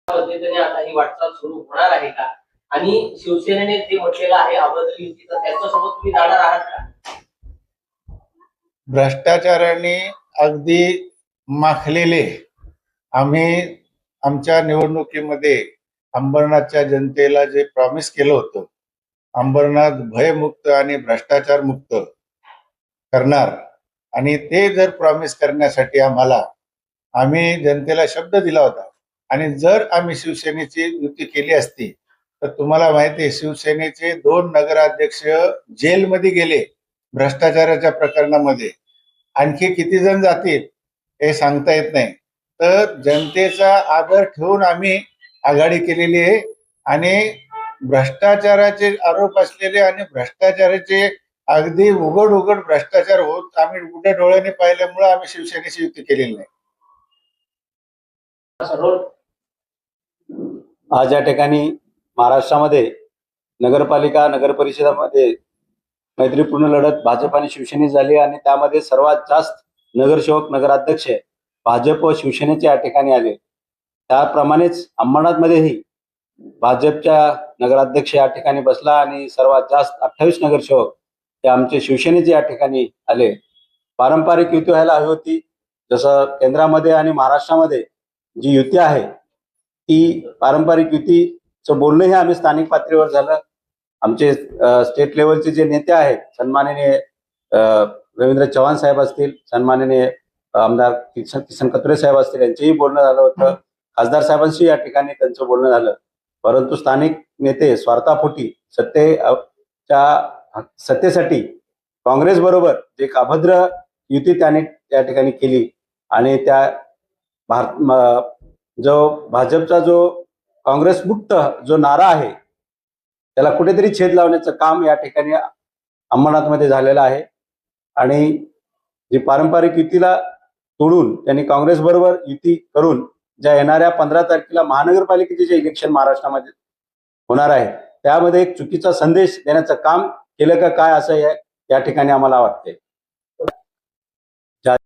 पद्धतीने आता ही वाटचाल सुरू होणार आहे का? आणि शिवसेनेने जे म्हटलेलं आहे अभद्र युतीचं, त्याच्यासोबत तुम्ही जाणार आहात का? भ्रष्टाचाराने अगदी माखलेले आम्ही आमच्या निवडणुकीमध्ये अंबरनाथच्या जनतेला जे प्रॉमिस केलं होतं, अंबरनाथ भयमुक्त आणि भ्रष्टाचार मुक्त करणार, आणि ते जर प्रॉमिस करण्यासाठी आम्ही जनतेला शब्द दिला होता. आणि जर आम्ही शिवसेनेची युती केली असती तर तुम्हाला माहिती आहे, शिवसेनेचे 2 नगराध्यक्ष जेलमध्ये गेले भ्रष्टाचाराच्या प्रकरणामध्ये. आणखी किती जण जातील हे सांगता येत नाही. तर जनतेचा आदर ठेवून आम्ही आघाडी केलेली आहे. आणि भ्रष्टाचाराचे आरोप असलेले आणि भ्रष्टाचाराचे अगदी उघड उघड भ्रष्टाचार होत आम्ही उघड्या डोळ्याने पाहिल्यामुळे आम्ही शिवसेनेची युती केलेली नाही. आज या ठिकाणी महाराष्ट्रामध्ये नगरपालिका नगर परिषदामध्ये मैत्रीपूर्ण लढत भाजप आणि शिवसेनेची झाली आणि त्यामध्ये सर्वात जास्त नगरसेवक नगराध्यक्ष भाजप व शिवसेनेचे या ठिकाणी आले. त्याप्रमाणेच अंबरनाथमध्येही भाजपच्या नगराध्यक्ष या ठिकाणी बसला आणि सर्वात जास्त 28 नगरसेवक हे आमचे शिवसेनेचे या ठिकाणी आले. पारंपरिक युती व्हायला हवी होती. जसं केंद्रामध्ये आणि महाराष्ट्रामध्ये जी युती आहे ती पारंपरिक युतीचं बोलणंही आम्ही स्थानिक पातळीवर झालं. आमचे स्टेट लेवलचे जे नेते आहेत, सन्माननीय रवींद्र चव्हाण साहेब असतील, सन्माननीय आमदार किसन कथोरे साहेब असतील, यांचेही बोलणं झालं होतं. खासदार साहेबांशी या ठिकाणी त्यांचं बोलणं झालं. परंतु स्थानिक नेते स्वार्थापोटी सत्तेसाठी काँग्रेस बरोबर एक अभद्र युती त्याने त्या ठिकाणी केली. आणि त्या भाजपचा जो काँग्रेस मुक्त जो नारा आहे त्याला कुठेतरी छेद लावण्याचं काम या ठिकाणी अंबरनाथमध्ये झालेलं आहे. आणि जी पारंपरिक युतीला तोडून त्यांनी काँग्रेस बरोबर युती करून ज्या येणाऱ्या 15 तारखेला महानगरपालिकेचे जे इलेक्शन महाराष्ट्रामध्ये होणार आहे त्यामध्ये एक चुकीचा संदेश देण्याचं काम केलं का काय, असं या ठिकाणी आम्हाला वाटते.